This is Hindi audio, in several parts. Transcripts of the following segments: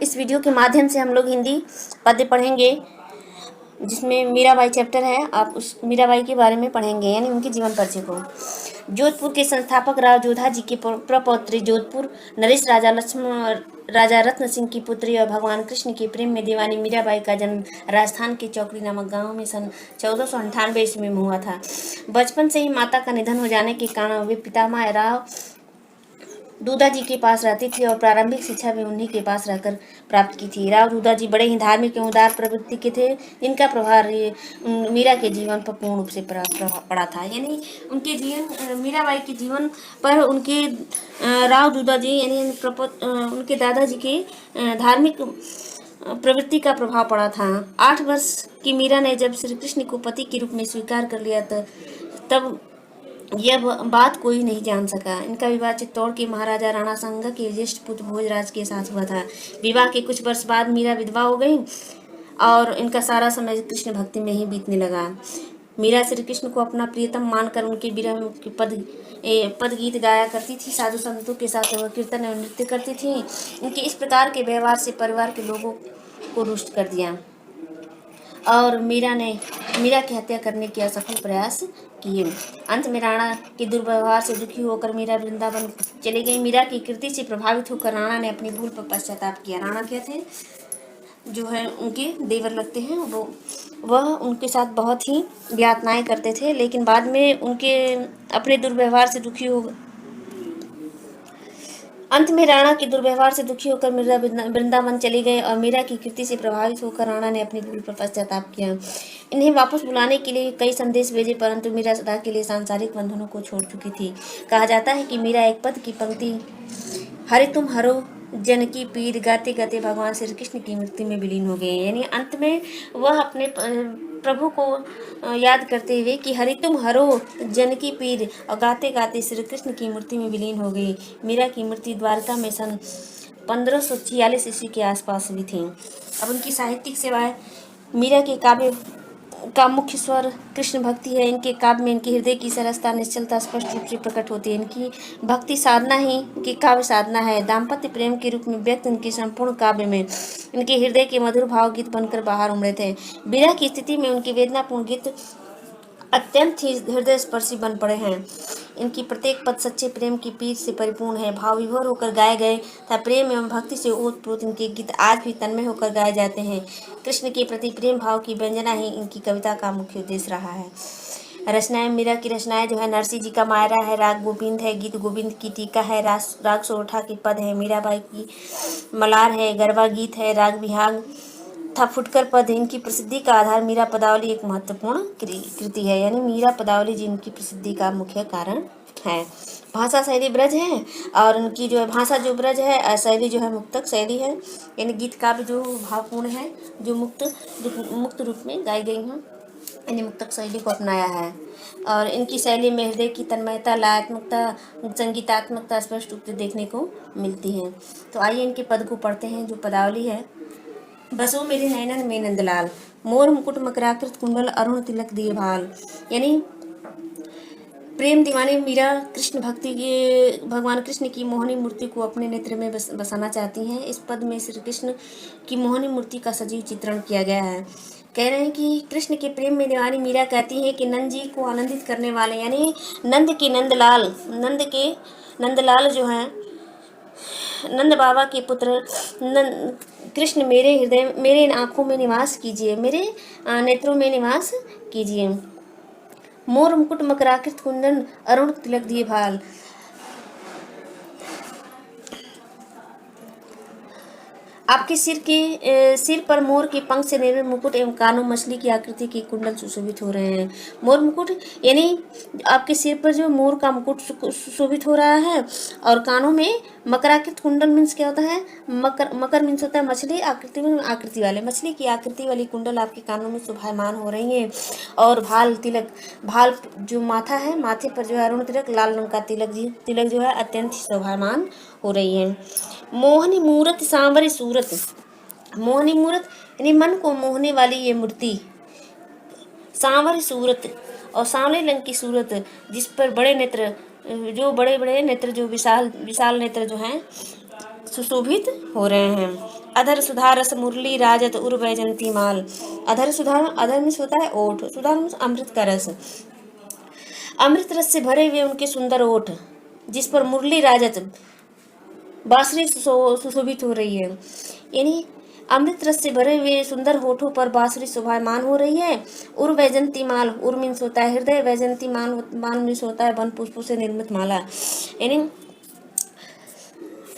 इस वीडियो के माध्यम से हम लोग हिंदी पद्य पढ़ेंगे, जिसमें मीराबाई चैप्टर है। आप उस मीराबाई के बारे में पढ़ेंगे, यानी उनके जीवन परिचय को। जोधपुर के संस्थापक राव जोधा जी की प्रपौत्री, जोधपुर नरेश राजा रत्न सिंह की पुत्री और भगवान कृष्ण के प्रेम में दीवानी मीराबाई का जन्म राजस्थान के चौकड़ी नामक गांव में सन 1498 ईस्वी में हुआ था। बचपन से ही माता का निधन हो जाने के कारण वे पितामह राव दूधा जी के पास रहती थी और प्रारंभिक शिक्षा भी उन्हीं के पास रहकर प्राप्त की थी। राव दूधा जी बड़े ही धार्मिक एवं उदार प्रवृत्ति के थे, जिनका प्रभाव मीरा के जीवन पर पूर्ण रूप से पड़ा था। यानी उनके जीवन, मीराबाई के जीवन पर उनके राव दूधा जी यानी उनके दादाजी के धार्मिक प्रवृत्ति का प्रभाव पड़ा था। 8 वर्ष की मीरा ने जब श्री कृष्ण को पति के रूप में स्वीकार कर लिया तब यह बात कोई नहीं जान सका। इनका विवाह चित्तौड़ के महाराजा राणा सांगा के ज्येष्ठ पुत्र भोजराज के साथ हुआ था। विवाह के कुछ वर्ष बाद मीरा विधवा हो गई और इनका सारा समय कृष्ण भक्ति में ही बीतने लगा। मीरा श्री कृष्ण को अपना प्रियतम मानकर उनके विरह के पद गीत गाया करती थी। साधु संतों के साथ वह कीर्तन एवं नृत्य करती थी। इनके इस प्रकार के व्यवहार से परिवार के लोगों को रुष्ट कर दिया और मीरा की हत्या करने के असफल प्रयास किए। अंत में राणा के दुर्व्यवहार से दुखी होकर मीरा वृंदावन चली गई। मीरा की कीर्ति से प्रभावित होकर राणा ने अपनी भूल पर पश्चाताप किया। राणा क्या थे, जो है उनके देवर लगते हैं, वह उनके साथ बहुत ही यातनाएं करते थे, लेकिन बाद में उनके अपने दुर्व्यवहार से दुखी हो अंत में राणा के दुर्व्यवहार से दुखी होकर मीरा वृंदावन चली गई और मीरा की कीर्ति से प्रभावित होकर राणा ने अपनी भूल पर पश्चाताप किया। इन्हें वापस बुलाने के लिए कई संदेश भेजे, परंतु मीरा सदा के लिए सांसारिक बंधनों को छोड़ चुकी थी। कहा जाता है कि मीरा एक पद की पंक्ति हरे तुम हरो जनकी पीर गाते गाते भगवान श्री कृष्ण की मूर्ति में विलीन हो गए। यानी अंत में वह अपने प्रभु को याद करते हुए कि हरि तुम हरो जनकी पीर और गाते गाते श्री कृष्ण की मूर्ति में विलीन हो गई। मीरा की मूर्ति द्वारका में सन 1546 ईस्वी के आसपास भी थी। अब उनकी साहित्यिक सेवाएं, मीरा के काव्य का मुख्य स्वर कृष्ण भक्ति है। इनके काव्य में इनके हृदय की सरसता निश्चलता स्पष्ट रूप से प्रकट होती है। इनकी भक्ति साधना ही इनकी काव्य साधना है। दाम्पत्य प्रेम के रूप में व्यक्त इनके संपूर्ण काव्य में इनके हृदय के मधुर भाव गीत बनकर बाहर उमड़े थे। विरह की स्थिति में उनके वेदनापूर्ण गीत अत्यंत ही हृदय स्पर्शी बन पड़े हैं। इनकी प्रत्येक पद सच्चे प्रेम की पीर से परिपूर्ण है। भाव विभोर होकर गाए गए तथा प्रेम एवं भक्ति से ओतप्रोत इनके गीत आज भी तन्मय होकर गाए जाते हैं। कृष्ण के प्रति प्रेम भाव की व्यंजना ही इनकी कविता का मुख्य उद्देश्य रहा है। रचनाएं, मीरा की रचनाएं जो है नरसिंह जी का मायरा है, राग गोविंद है, गीत गोविंद की टीका है, राग सोरठा के पद है, मीराबाई की मलार है, गरबा गीत है, राग बिहाग था, फुटकर पद। इनकी प्रसिद्धि का आधार मीरा पदावली एक महत्वपूर्ण कृति है। यानी मीरा पदावली जी इनकी प्रसिद्धि का मुख्य कारण है। भाषा शैली ब्रज है और उनकी जो है भाषा जो ब्रज है, शैली जो है मुक्तक शैली है। यानी गीत काव्य जो भावपूर्ण है, जो मुक्त रूप में गाई गई हैं, यानी मुक्तक शैली को अपनाया है। और इनकी शैली में हृदय की तन्मयता, लयात्मकता, संगीतात्मकता स्पष्ट रूप से देखने को मिलती है। तो आइए इनके पद को पढ़ते हैं। जो पदावली है, बसो मेरे नैनन में नंदलाल, मोर मुकुट मकराकृत कुंडल अरुण तिलक दिए भाल। यानी प्रेम दीवानी मीरा कृष्ण भक्ति के भगवान कृष्ण की मोहनी मूर्ति को अपने नेत्र में बसाना चाहती हैं। इस पद में श्री कृष्ण की मोहनी मूर्ति का सजीव चित्रण किया गया है। कह रहे हैं कि कृष्ण के प्रेम में दीवानी मीरा कहती है कि नंद जी को आनंदित करने वाले, यानी नंद के नंदलाल जो हैं, नंद बाबा के पुत्र कृष्ण मेरे हृदय, मेरे आँखों में निवास कीजिए, मेरे नेत्रों में निवास कीजिए। मोर मुकुट मकराकृत कुंदन अरुण तिलक दिए भाल। आपके सिर पर मोर के पंख से निर्मित मुकुट एवं कानों मछली की आकृति के कुंडल सुशोभित हो रहे हैं। मोर मुकुट यानी आपके सिर पर जो मोर का मुकुट सुशोभित हो रहा है और कानों में मकराकृत कुंडल मीन्स क्या होता है, मकर मीन्स होता है मछली, आकृति वाले मछली की आकृति वाली कुंडल आपके कानों में शोभायमान हो रही है। और भाल जो माथा है, माथे पर जो है अरुण तिलक, लाल रंग का तिलक जो है अत्यंत शोभायमान हो रही है। मोहनी मूरत सांवरी सूरत, मोहनी मूरत यानी मन को मोहने वाली ये मूर्ति, सांवरी सूरत और सांवले रंग की सूरत, जिस पर बड़े बड़े नेत्र जो विशाल नेत्र जो हैं सुशोभित हो रहे हैं। अधर सुधा रस मुरली राजत उर वैजंती माल। अधर सुधा, अधर में होता है ओठ, सुधा में अमृत का रस, अमृत रस से भरे हुए उनके सुंदर ओठ, जिस पर मुरली राजत बांसुरी सुशोभित हो रही है। यानी अमृत रस से भरे हुए सुंदर होठों पर बांसुरी शोभायमान हो रही है। उर वैजंती माल, उर मीन्स होता है हृदय, वैजंती माल, माल मीन्स होता है वन पुष्पों से निर्मित माला। यानी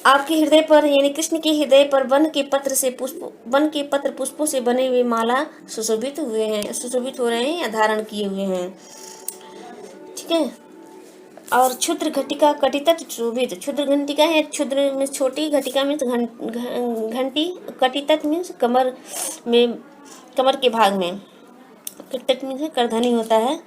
आपके हृदय पर, यानी कृष्ण के हृदय पर वन के पत्र से पुष्प, वन के पत्र पुष्पों से बने हुए माला सुशोभित हुए हैं, सुशोभित हो रहे हैं या धारण किए हुए हैं। ठीक है। और क्षुद्र घटिका कटितट शोभित, क्षुद्र घंटिका है, क्षुद्र में छोटी, घटिका में घंटी, कटितट मीन्स कमर में, कमर के भाग में, कटितट मीन्स करधनी होता है।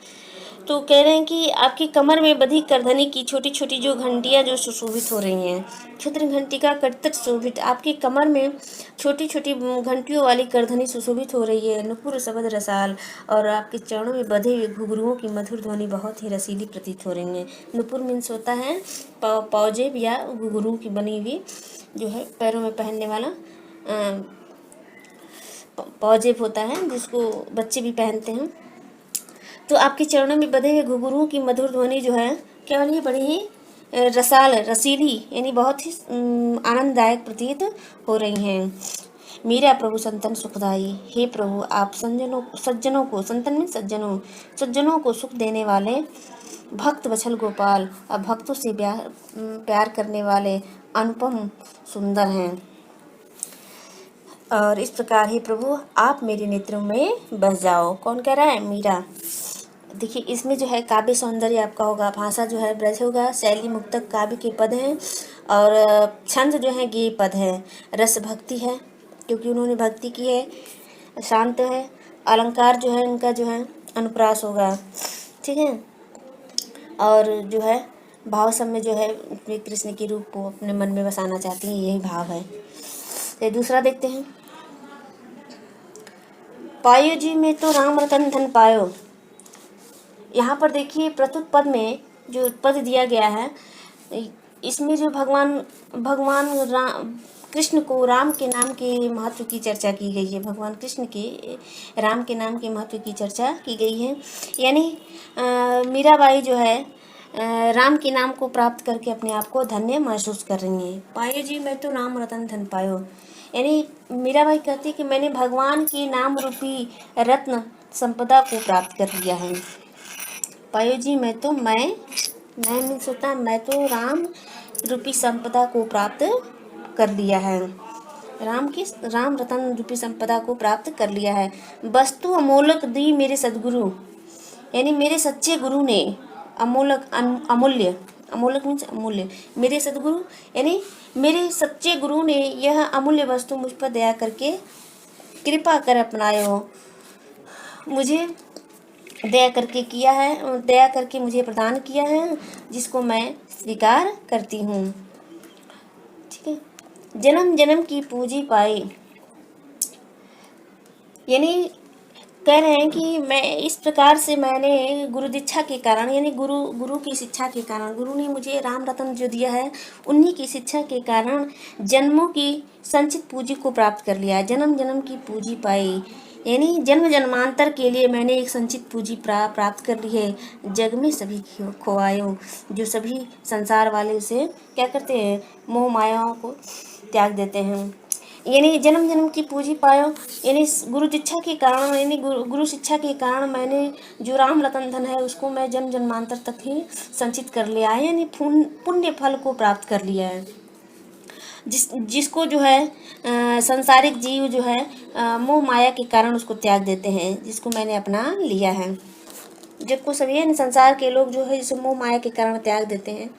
तो कह रहे हैं कि आपकी कमर में बधी करधनी की छोटी छोटी जो घंटियां जो सुशोभित हो रही हैं, क्षुद्र घंटिका कटितट शोभित, आपकी कमर में छोटी छोटी घंटियों वाली करधनी सुशोभित हो रही है। नुपुर शबद रसाल, और आपके चरणों में बधे हुए घुघरुओं की मधुर ध्वनि बहुत ही रसीली प्रतीत हो रही है। नुपुर मीन्स होता है पौजेब या घुघरू की बनी हुई, जो है पैरों में पहनने वाला पौजेब होता है, जिसको बच्चे भी पहनते हैं। तो आपके चरणों में बधे हुए घुघरुओं की मधुर ध्वनि जो है क्या वाली है, बड़ी ही रसाल, रसीली, यानी बहुत ही आनंददायक प्रतीत हो रही हैं। मेरा प्रभु संतन सुखदाई, हे प्रभु आप सज्जनों को, संतन में सज्जनों, सज्जनों को सुख देने वाले, भक्त वत्सल गोपाल, और भक्तों से प्यार करने वाले अनुपम सुंदर हैं। और इस प्रकार ही प्रभु आप मेरे नेत्रों में बस जाओ। कौन कह रहा है? मीरा। देखिए इसमें जो है काव्य सौंदर्य आपका होगा, भाषा जो है ब्रज होगा, शैली मुक्तक काव्य के पद हैं, और छंद जो है गेय पद है, रस भक्ति है क्योंकि उन्होंने भक्ति की है, शांत है, अलंकार जो है उनका जो है अनुप्रास होगा। ठीक है। और जो है भाव सब में जो है वे कृष्ण के रूप को अपने मन में बसाना चाहती हैं, यही भाव है। तो दूसरा देखते हैं। पायो जी में तो राम रतन धन पायो। यहाँ पर देखिए प्रस्तुत पद में जो पद दिया गया है, इसमें जो भगवान कृष्ण को राम के नाम के महत्व की चर्चा की गई है। भगवान कृष्ण के राम के नाम के महत्व की चर्चा की गई है। यानी मीराबाई जो है राम के नाम को प्राप्त करके अपने आप को धन्य महसूस कर रही हैं। पायो जी मैं तो राम रतन धन पायो, यानी मीराबाई कहती है कि मैंने भगवान के नाम रूपी रत्न संपदा को प्राप्त कर लिया है। पायो जी मैं तो, मैं मीन्स होता है मैं तो राम रूपी संपदा को प्राप्त कर लिया है, राम रतन रूपी संपदा को प्राप्त कर लिया है। वस्तु अमोलक दी मेरे सदगुरु, यानी मेरे सच्चे गुरु ने, अमोलक अमूल्य, अमोलक मीन्स अमूल्य, मेरे सदगुरु यानी मेरे सच्चे गुरु ने यह अमूल्य वस्तु मुझ पर दया करके कृपा कर अपनायो, मुझे दया करके किया है, दया करके मुझे प्रदान किया है, जिसको मैं स्वीकार करती हूँ। ठीक है। जन्म जन्म की पूंजी पाई, यानी कह रहे हैं कि मैं इस प्रकार से मैंने गुरु दीक्षा के कारण, यानी गुरु की शिक्षा के कारण, गुरु ने मुझे राम रतन जो दिया है उन्हीं की शिक्षा के कारण जन्मों की संचित पूंजी को प्राप्त कर लिया। जन्म जन्म की पूंजी पाई, यानी जन्म जन्मांतर के लिए मैंने एक संचित पूंजी प्राप्त कर ली है। जग में सभी खोआयो, जो सभी संसार वाले उसे क्या करते हैं, मोह मायाओं को त्याग देते हैं। यानी जन्म जन्म की पूंजी पायो, यानी गुरु दीक्षा के कारण, यानी गुरु शिक्षा के कारण मैंने जो राम रतन धन है उसको मैं जन्म जन्मांतर तक ही संचित कर लिया है, यानी पुण्य फल को प्राप्त कर लिया है। जिसको जो है संसारिक जीव जो है मोह माया के कारण उसको त्याग देते हैं, जिसको मैंने अपना लिया है। जब को सभी है संसार के लोग जो है जिसे मोह माया के कारण त्याग देते हैं।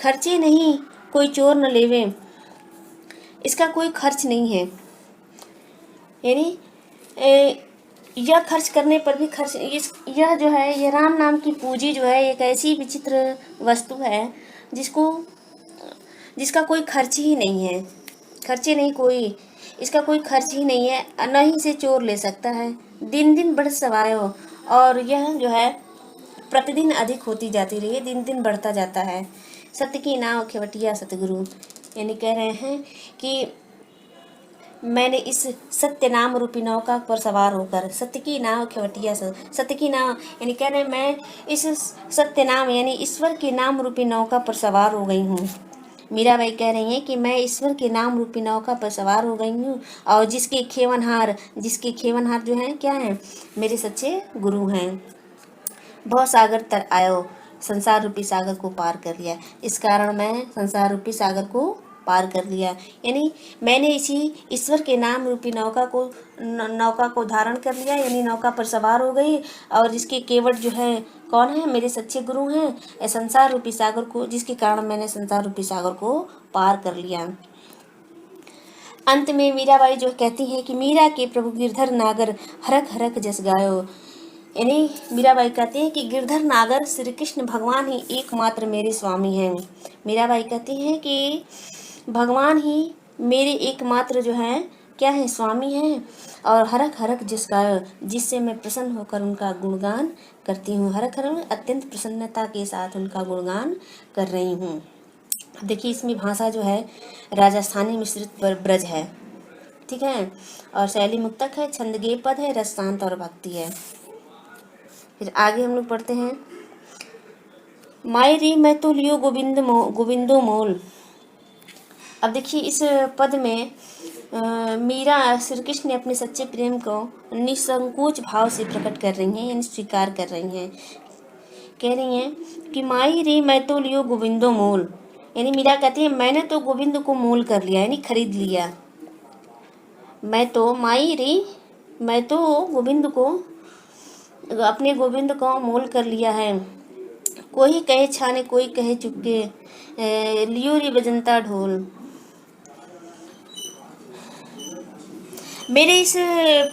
खर्चे नहीं कोई चोर न लेवे, इसका कोई खर्च नहीं है, यानी यह खर्च करने पर भी खर्च, यह जो है ये राम नाम की पूंजी जो है एक ऐसी विचित्र वस्तु है जिसका कोई खर्च ही नहीं है, खर्चे नहीं कोई, इसका कोई खर्च ही नहीं है, न ही से चोर ले सकता है। दिन दिन बढ़ सवायो, और यह जो है प्रतिदिन अधिक होती जाती रही है, दिन दिन बढ़ता जाता है। सत्य की नाव खेवटिया सतगुरु, यानी कह रहे हैं कि मैंने इस सत्य नाम रूपी नौका पर सवार होकर, सत्य की नाव खेवटिया सत्य की नाव यानी कह रहे मैं इस सत्य नाम यानी ईश्वर के नाम रूपी नौका पर सवार हो गई हूँ। मीराबाई कह रही हैं कि मैं ईश्वर के नाम रूपी नौका पर सवार हो गई हूँ और जिसके खेवनहार जो हैं क्या हैं, मेरे सच्चे गुरु हैं। बहुत सागर तर आयो, संसार रूपी सागर को पार कर लिया। इस कारण मैं संसार रूपी सागर को पार कर लिया, यानी मैंने इसी ईश्वर के नाम रूपी नौका को धारण कर लिया, यानी नौका पर सवार हो गई और जिसके केवट जो है कौन है, मेरे सच्चे गुरु हैं। संसार रूपी सागर को, जिसके कारण मैंने संसार रूपी सागर को पार कर लिया। अंत में मीराबाई जो कहती हैं कि मीरा के प्रभु गिरधर नागर हरक हरक जस गायो, यानी मीराबाई कहती हैं कि गिरधर नागर श्री कृष्ण भगवान ही एकमात्र मेरे स्वामी हैं। मीराबाई कहती हैं कि भगवान ही मेरे एकमात्र जो हैं क्या है, स्वामी हैं और हरक हरक जस गायो, जिससे मैं प्रसन्न होकर उनका गुणगान करती हूँ। हरक हरक अत्यंत प्रसन्नता के साथ उनका गुणगान कर रही हूँ। देखिए इसमें भाषा जो है राजस्थानी मिश्रित ब्रज है, ठीक है, और शैली मुक्तक है, छंद गेय पद है, रस शांत और भक्ति है। फिर आगे हम लोग पढ़ते हैं, माई री मैं तो लियो गोविंदो मोल। अब देखिए इस पद में मीरा श्री कृष्ण ने अपने सच्चे प्रेम को निसंकोच भाव से प्रकट कर रही हैं, यानी स्वीकार कर रही हैं। कह रही हैं कि माई रे मैं तो लियो गोविंदो मोल, यानी मीरा कहती है मैंने तो गोविंद को मोल कर लिया, यानी खरीद लिया। मैं तो गोविंद को, अपने गोविंद को मोल कर लिया है। कोई कहे छाने कोई कहे चुपके, लियो रे बजंता ढोल। मेरे इस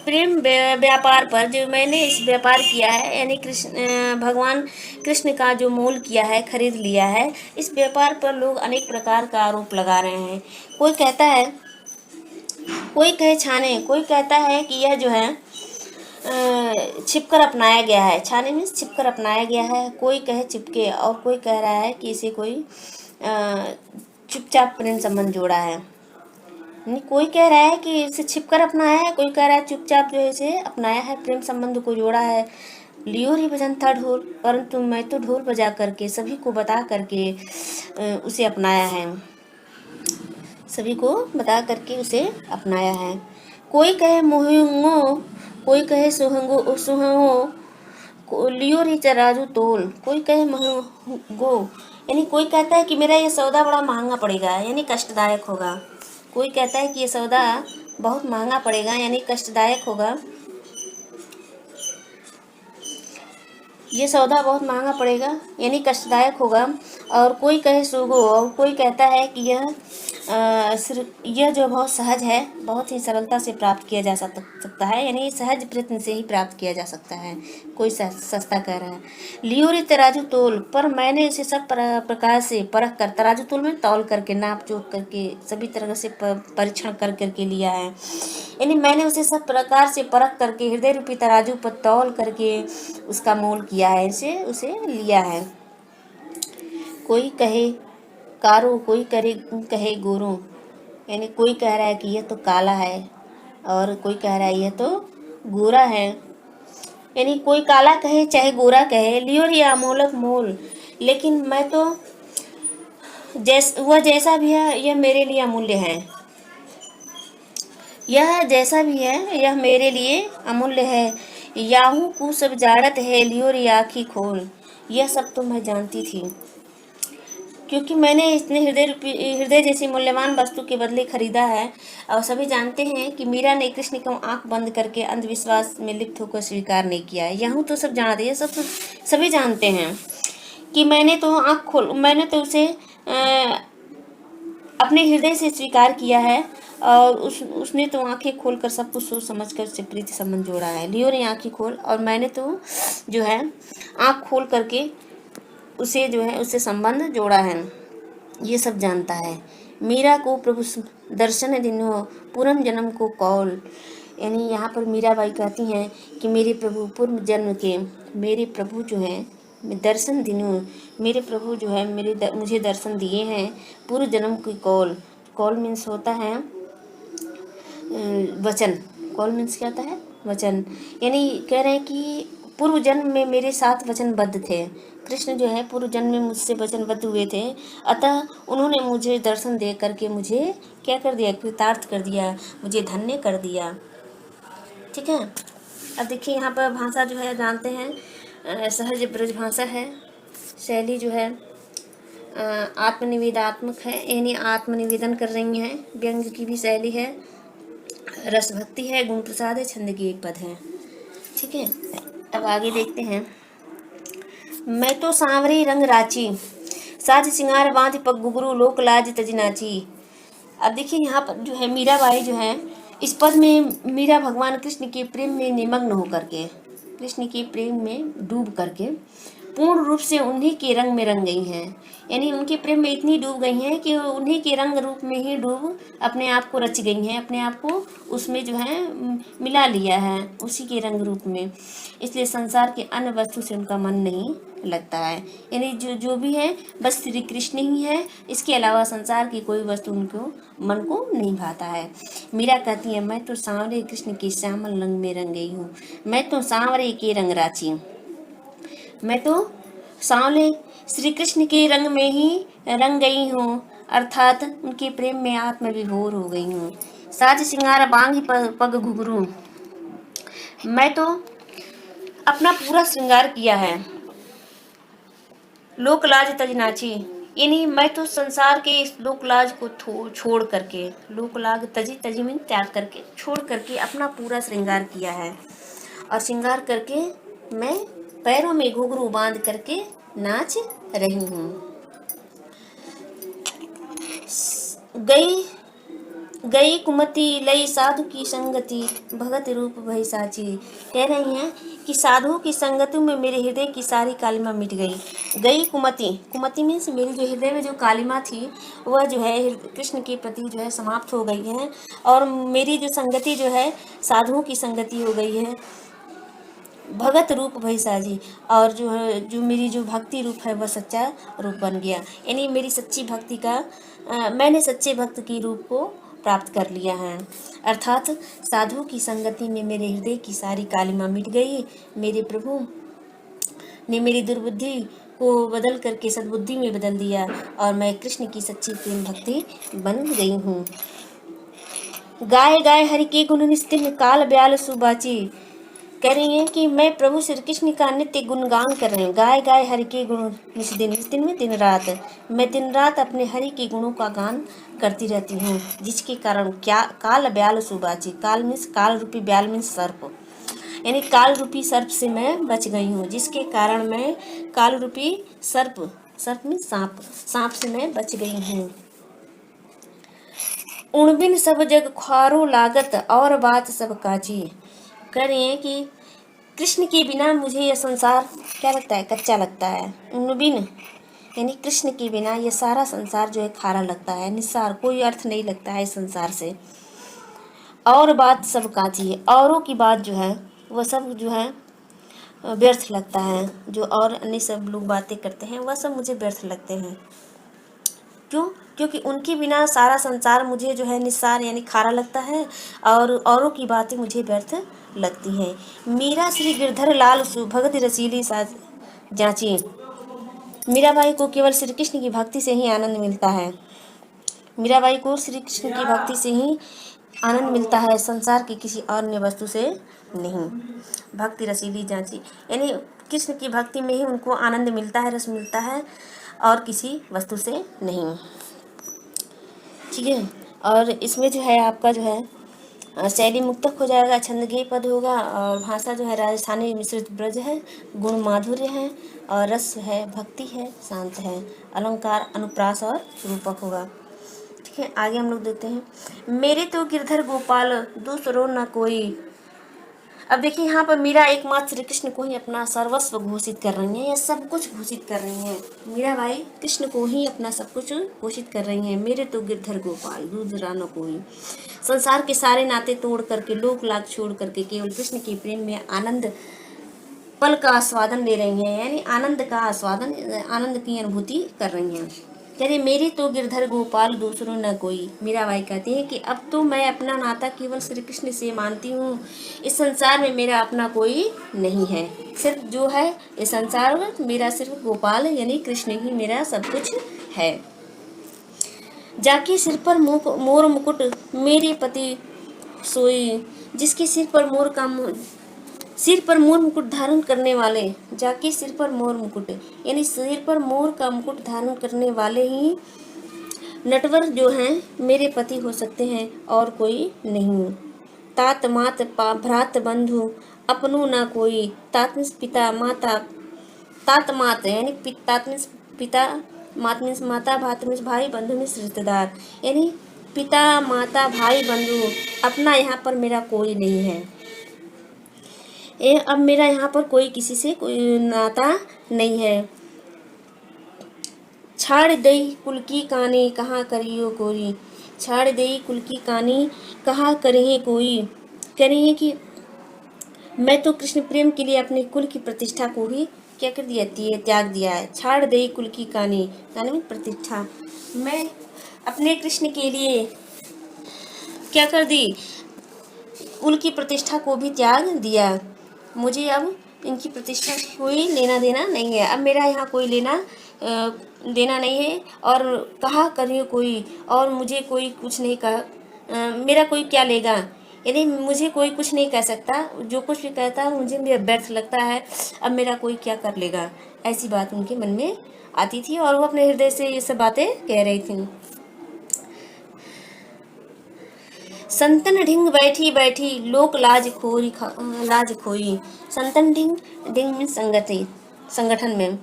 प्रेम व्यापार पर जो मैंने इस व्यापार किया है, यानी भगवान कृष्ण का जो मोल किया है, खरीद लिया है, इस व्यापार पर लोग अनेक प्रकार का आरोप लगा रहे हैं। कोई कहता है, कोई कहे छाने, कोई कहता है कि यह जो है छिपकर अपनाया गया है। छाने में छिपकर अपनाया गया है। कोई कहे चिपके और कोई कह रहा है कि इसे कोई चुपचाप प्रेम संबंध जोड़ा है। कोई कह रहा है कि इसे छिपकर अपनाया है, कोई कह रहा है चुपचाप जो है इसे अपनाया है, प्रेम संबंध को जोड़ा है। लियो रे बजंता ढोल, परंतु मैं तो ढोल बजा करके सभी को बता करके उसे अपनाया है, सभी को बता करके उसे अपनाया है। कोई कहे मोहंगो, कोई कहे सुहंगो सुहंगो, लियो रे तराजू तोल, कोई कहे महंगो, यानी कोई कहता है कि मेरा ये सौदा बड़ा महंगा पड़ेगा, यानी कष्टदायक होगा। कोई कहता है कि ये सौदा बहुत महंगा पड़ेगा, यानी कष्टदायक होगा, ये सौदा बहुत महंगा पड़ेगा यानी कष्टदायक होगा। और कोई कहे सुगो, और कोई कहता है कि यह जो बहुत सहज है, बहुत ही सरलता से प्राप्त किया जा सकता है, यानी सहज प्रयत्न से ही प्राप्त किया जा सकता है। कोई सस्ता कह रहा है। लियो रे तराजू तोल, पर मैंने इसे सब प्रकार से परख कर, तराजू तोल में तौल करके, नाप जोख करके, सभी तरह से परीक्षण कर करके लिया है, यानी मैंने उसे सब प्रकार से परख करके हृदय रूपी तराजू पर तौल करके उसका मोल किया है, उसे लिया है। कोई कहे कारो, कोई कहे गोरो, यानी कोई कह रहा है कि यह तो काला है और कोई कह रहा है यह तो गोरा है, यानी कोई काला कहे चाहे गोरा कहे, लियो रे अमोलक मोल, लेकिन मैं तो वह जैसा भी है यह मेरे लिए अमूल्य है, यह जैसा भी है यह मेरे लिए अमूल्य है। याहू को सब जाड़त है, लियो रे आँखी खोल, यह सब तो मैं जानती थी, क्योंकि मैंने इतने हृदय जैसी मूल्यवान वस्तु के बदले खरीदा है। और सभी जानते हैं कि मीरा ने कृष्ण को आंख बंद करके अंधविश्वास में लिप्त होकर स्वीकार नहीं किया है। यहाँ तो सब जानते हैं, सभी जानते हैं कि मैंने तो उसे अपने हृदय से स्वीकार किया है और उसने तो आंखें खोलकर सब कुछ सोच समझकर उससे प्रीति संबंध जोड़ा है। लियो ने आंखें खोल, और मैंने तो जो है आंख खोल करके उसे जो है उससे संबंध जोड़ा है, ये सब जानता है। मीरा को प्रभु दर्शन दिनो पूर्व जन्म को कौल, यानी यहाँ पर मीराबाई कहती हैं कि मेरे प्रभु पूर्व जन्म के, मेरे प्रभु जो हैं दर्शन दिनों, मेरे प्रभु जो है मुझे दर्शन दिए हैं पूर्व जन्म की कौल। कौल मीन्स होता है वचन, कॉल मीन्स क्या होता है? वचन। यानी कह रहे हैं कि पूर्व जन्म में मेरे साथ वचनबद्ध थे। कृष्ण जो है पूर्व जन्म में मुझसे वचनबद्ध हुए थे, अतः उन्होंने मुझे दर्शन दे करके मुझे क्या कर दिया? कृतार्थ कर दिया, मुझे धन्य कर दिया। ठीक है। अब देखिए यहाँ पर भाषा जो है जानते हैं, सहज ब्रज भाषा है। शैली जो है आत्मनिवेदात्मक है, यानी आत्मनिवेदन कर रही हैं। व्यंग की भी शैली है, रस भक्ति है, गुण प्रसाद है, छंद की एक पद है। ठीक है। अब आगे देखते हैं। मैं तो सांवरे रंग राची, साज सिंगार बांध पग घुघरू, लोक लाज तज नाची। अब देखिए यहाँ पर जो है मीराबाई जो है, इस पद में मीरा भगवान कृष्ण के प्रेम में निमग्न होकर के, कृष्ण के प्रेम में डूब करके पूर्ण रूप से उन्हीं के रंग में रंग गई हैं। यानी उनके प्रेम में इतनी डूब गई हैं कि उन्हीं के रंग रूप में ही डूब अपने आप को रच गई हैं, अपने आप को उसमें जो है मिला लिया है, उसी के रंग रूप में। इसलिए संसार के अन्य वस्तु से उनका मन नहीं लगता है। यानी जो जो भी है बस श्री कृष्ण ही है, इसके अलावा संसार की कोई वस्तु उनको मन को नहीं भाता है। मीरा कहती है, मैं तो सांवरे कृष्ण के श्यामल रंग में रंग गई हूँ, मैं तो सांवरे के रंग राची, मैं तो सांवले श्री कृष्ण के रंग में ही रंग गई हूँ, अर्थात उनके प्रेम में आत्मविभोर हो गई हूँ। साज सिंगार बांगी पग घुघरू, मैं तो अपना पूरा श्रृंगार किया है। लोक लाज तज नाची, यानी मैं तो संसार के इस लोक लाज को छोड़ करके, लोक लाज तजी तजी में त्याग करके, छोड़ करके अपना पूरा श्रृंगार किया है। और श्रृंगार करके मैं पैरों में घुंघरू बांध करके नाच रही हूँ। गई गई कुमति लई साधु की संगति, भगत रूप भई साची। कह रही हैं कि साधुओं की संगति में मेरे हृदय की सारी कालिमा मिट गई। गई कुमति, कुमति मीन्स मेरी जो हृदय में जो कालिमा थी वह जो है कृष्ण के प्रति जो है समाप्त हो गई है, और मेरी जो संगति जो है साधुओं की संगति हो गई है। भगत रूप भई साजी, और जो है जो मेरी जो भक्ति रूप है वह सच्चा रूप बन गया। यानी मेरी सच्ची भक्ति का मैंने सच्चे भक्त की रूप को प्राप्त कर लिया है। अर्थात साधु की संगति में मेरे हृदय की सारी कालिमा मिट गई। मेरे प्रभु ने मेरी दुर्बुद्धि को बदल करके सद्बुद्धि में बदल दिया, और मैं कृष्ण की सच्ची प्रेम भक्ति बन गई हूँ। गाय गाय हरि के गुण निस्तिन, काल ब्याल सुबाची। कह रही हैं कि मैं प्रभु श्री कृष्ण का नित्य गुणगान कर रही हूँ। गाय गाय हरि के गुण निस्दिन में दिन रात, मैं दिन रात अपने हरि के गुणों का गान करती रहती हूँ, जिसके कारण क्या काल ब्याल सुबाची, काल मीन्स काल रूपी, ब्याल मीन्स सर्प, यानी काल रूपी सर्प से मैं बच गई हूँ, जिसके कारण मैं काल रूपी सर्प, सर्प मीन्स सांप, सांप से मैं बच गई हूँ। उणबिन सब जग ख्वारो लागत, और बात सब काची। कह रही हैं कि कृष्ण के बिना मुझे यह संसार क्या लगता है? कच्चा लगता है। उणबिन यानी कृष्ण के बिना यह सारा संसार जो है खारा लगता है, निस्सार, कोई अर्थ नहीं लगता है इस संसार से। और बात सब काची है, औरों की बात जो है वह सब जो है व्यर्थ लगता है। जो और अन्य सब लोग बातें करते हैं वह सब मुझे व्यर्थ लगते हैं। क्यों? क्योंकि उनके बिना सारा संसार मुझे जो है निस्सार यानी खारा लगता है, और औरों की बातें मुझे व्यर्थ लगती हैं। मीरा श्री गिरधर लाल सुभगत रसीली साज जांची। मीराबाई को केवल श्री कृष्ण की भक्ति से ही आनंद मिलता है। मीराबाई को श्री कृष्ण की भक्ति से ही आनंद मिलता है, संसार की किसी अन्य वस्तु से नहीं। भक्ति रसीली जांची, यानी कृष्ण की भक्ति में ही उनको आनंद मिलता है, रस मिलता है, और किसी वस्तु से नहीं। ठीक है। और इसमें जो है आपका जो है शैली मुक्तक हो जाएगा, छंदगेय पद होगा, और भाषा जो है राजस्थानी मिश्रित ब्रज है, गुण माधुर्य है, और रस है, भक्ति है, शांत है, अलंकार अनुप्रास और रूपक होगा। ठीक है। आगे हम लोग देखते हैं। मेरे तो गिरधर गोपाल दूसरो न कोई। अब देखिए यहाँ पर मीरा एकमात्र श्री कृष्ण को ही अपना सर्वस्व घोषित कर रही हैं, या सब कुछ घोषित कर रही हैं। मीराबाई कृष्ण को ही अपना सब कुछ घोषित कर रही हैं। मेरे तो गिरधर गोपाल दूसरा न कोई। संसार के सारे नाते तोड़ करके, लोक लाग छोड़ करके, केवल कृष्ण के प्रेम में आनंद पल का आस्वादन ले रही हैं, यानी आनंद का आस्वादन, आनंद की अनुभूति कर रही हैं। कह रहे मेरे तो गिरधर गोपाल दूसरों न कोई। मीराबाई कहती है कि अब तो मैं अपना नाता केवल श्री कृष्ण से मानती हूँ, इस संसार में मेरा अपना कोई नहीं है। सिर्फ जो है इस संसार में मेरा सिर्फ गोपाल यानी कृष्ण ही मेरा सब कुछ है। जाके सिर पर मोर मुकुट मेरे पति सोई, जिसके सिर पर मोर मुकुट धारण करने वाले, जाके सिर पर मोर मुकुट यानी सिर पर मोर का मुकुट धारण करने वाले ही नटवर जो हैं मेरे पति हो सकते हैं और कोई नहीं। तात मात भ्रात बंधु अपनो ना कोई, तात मीन्स पिता माता, तात मात यानी तात मीन्स पिता, मात मीन्स माता, भात मीन्स भाई, बंधु मीन्स रिश्तेदार यानी पिता माता भाई बंधु अपना यहाँ पर मेरा कोई नहीं है। अब मेरा यहाँ पर कोई किसी से कोई नाता नहीं है। छाड़ दई कुल की कानी कहाँ करियो कोई, छाड़ दई कुल की कानी कहाँ करिए कोई। कह रही है कि मैं तो कृष्ण प्रेम के लिए अपने कुल की प्रतिष्ठा को ही क्या कर दिया, त्याग दिया है। छाड़ दई कुल की कानी यानी प्रतिष्ठा, मैं अपने कृष्ण के लिए क्या कर दी, कुल की प्रतिष्ठा को भी त्याग दिया। मुझे अब इनकी प्रतिष्ठा कोई लेना देना नहीं है। अब मेरा यहाँ कोई लेना देना नहीं है। और कहा करिए कोई, और मुझे कोई कुछ नहीं कहा, मेरा कोई क्या लेगा यानी मुझे कोई कुछ नहीं कह सकता, जो कुछ भी कहता है मुझे व्यर्थ लगता है, अब मेरा कोई क्या कर लेगा, ऐसी बात उनके मन में आती थी और वो अपने हृदय से ये सब बातें कह रही थी। संतन ढिंग बैठी बैठी लोक लाज खोई। संतन ढिंग, ढिंग में संगठन में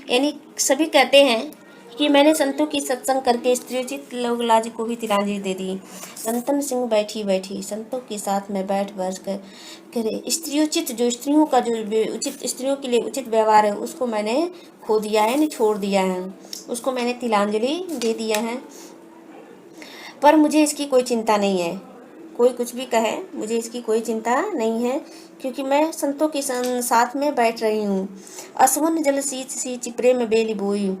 यानी सभी कहते हैं कि मैंने संतों की सत्संग करके स्त्रियोचित लोक लाज को भी तिलांजलि दे दी। संतन सिंह बैठी बैठी संतों के साथ में बैठ कर करे स्त्रियोचित, जो स्त्रियों का जो उचित स्त्रियों के लिए उचित व्यवहार है उसको मैंने खो दिया है, छोड़ दिया है, उसको मैंने तिलांजलि दे दिया है। पर मुझे इसकी कोई चिंता नहीं है, कोई कुछ भी कहे मुझे इसकी कोई चिंता नहीं है, क्योंकि मैं संतों के साथ में बैठ रही हूँ। असवन जल सींच सींच प्रेम बेली बोई,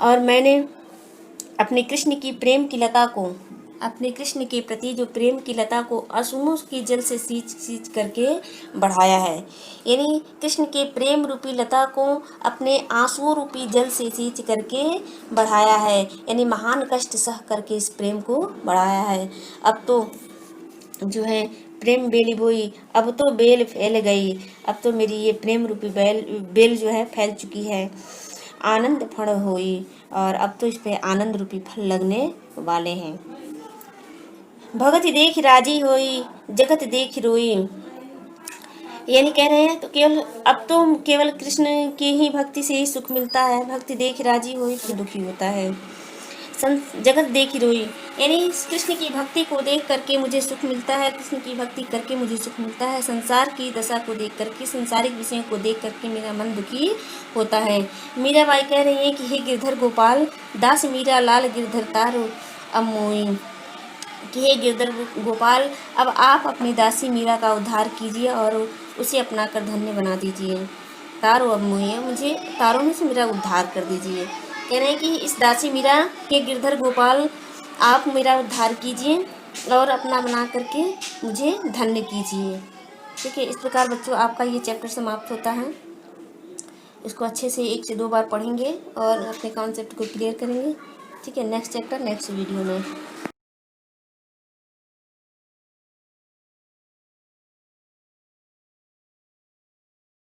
और मैंने अपने कृष्ण की प्रेम की लता को, अपने कृष्ण के प्रति जो प्रेम की लता को आंसुओं की जल से सींच सींच करके बढ़ाया है, यानी कृष्ण के प्रेम रूपी लता को अपने आंसुओं रूपी जल से सींच करके बढ़ाया है, यानी महान कष्ट सह करके इस प्रेम को बढ़ाया है। अब तो जो है प्रेम बेली बोई, अब तो बेल फैल गई, अब तो मेरी ये प्रेम रूपी बेल जो है फैल चुकी है। आनंद फण होई, और अब तो इस पे आनंद रूपी फल लगने वाले हैं। भगत देख राजी होई जगत देख रोई, यानी कह रहे हैं तो केवल अब तो केवल कृष्ण की ही भक्ति से ही सुख मिलता है। भक्ति देख राजी होई तो दुखी होता है। जगत देखी रोई, यानी कृष्ण की भक्ति को देख करके मुझे सुख मिलता है, कृष्ण की भक्ति करके मुझे सुख मिलता है। संसार की दशा को देख करके, संसारिक विषयों को देख करके मेरा मन दुखी होता है। मीराबाई कह रही है कि हे गिरधर गोपाल दास मीरा लाल गिरधर तारो अमोई, कि हे गिरधर गोपाल अब आप अपनी दासी मीरा का उद्धार कीजिए और उसे अपना कर धन्य बना दीजिए। तारो अब मोई, मुझे तारों में से मेरा उद्धार कर दीजिए। कह रहे हैं कि इस दासी मीरा के गिरधर गोपाल आप मेरा उद्धार कीजिए और अपना बना करके मुझे धन्य कीजिए। ठीक है, इस प्रकार बच्चों आपका ये चैप्टर समाप्त होता है। इसको अच्छे से 1 से 2 बार पढ़ेंगे और अपने कॉन्सेप्ट को क्लियर करेंगे। ठीक है, नेक्स्ट चैप्टर नेक्स्ट वीडियो में।